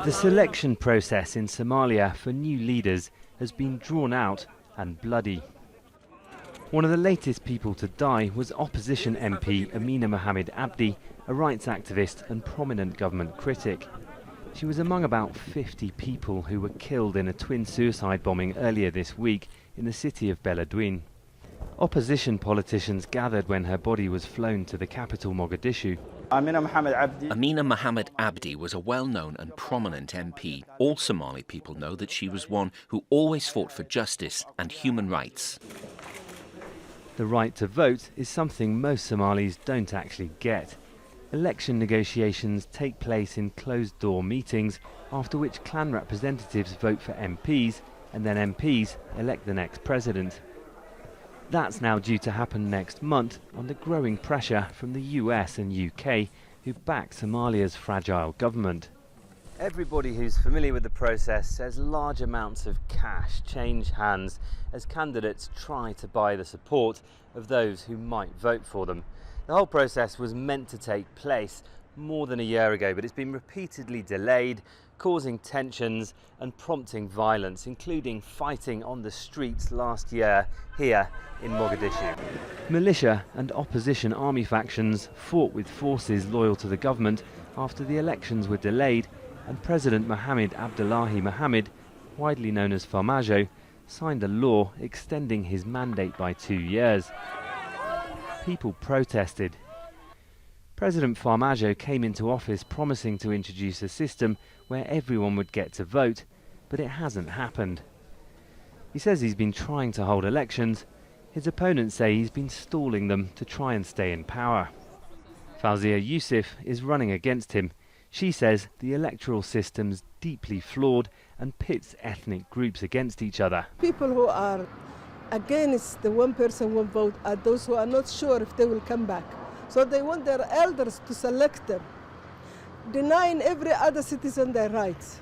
The selection process in Somalia for new leaders has been drawn out and bloody. One of the latest people to die was opposition MP Amina Mohamed Abdi, a rights activist and prominent government critic. She was among about 50 people who were killed in a twin suicide bombing earlier this week in the city of Beledweyne. Opposition politicians gathered when her body was flown to the capital Mogadishu. Amina Mohamed Abdi was a well-known and prominent MP. All Somali people know that she was one who always fought for justice and human rights. The right to vote is something most Somalis don't actually get. Election negotiations take place in closed-door meetings, after which clan representatives vote for MPs, and then MPs elect the next president. That's now due to happen next month under growing pressure from the US and UK, who back Somalia's fragile government. Everybody who's familiar with the process says large amounts of cash change hands as candidates try to buy the support of those who might vote for them. The whole process was meant to take place more than a year ago, but it's been repeatedly delayed, causing tensions and prompting violence, including fighting on the streets last year here in Mogadishu. Militia and opposition army factions fought with forces loyal to the government after the elections were delayed and President Mohamed Abdullahi Mohamed, widely known as FAUZIA, signed a law extending his mandate by 2 years. People protested. President FAUZIA came into office promising to introduce a system where everyone would get to vote, but it hasn't happened. He says he's been trying to hold elections. His opponents say he's been stalling them to try and stay in power. FAUZIA YUSUF is running against him. She says the electoral system's deeply flawed and pits ethnic groups against each other. People who are against the one person, one vote are those who are not sure if they will come back. So they want their elders to select them, denying every other citizen their rights.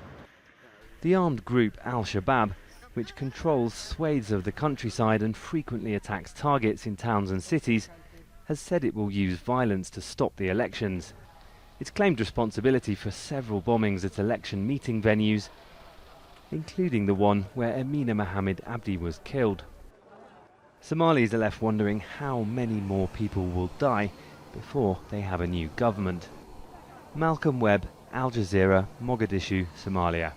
The armed group Al-Shabaab, which controls swathes of the countryside and frequently attacks targets in towns and cities, has said it will use violence to stop the elections. It's claimed responsibility for several bombings at election meeting venues, including the one where Amina Mohamed Abdi was killed. Somalis are left wondering how many more people will die before they have a new government. Malcolm Webb, Al Jazeera, Mogadishu, Somalia.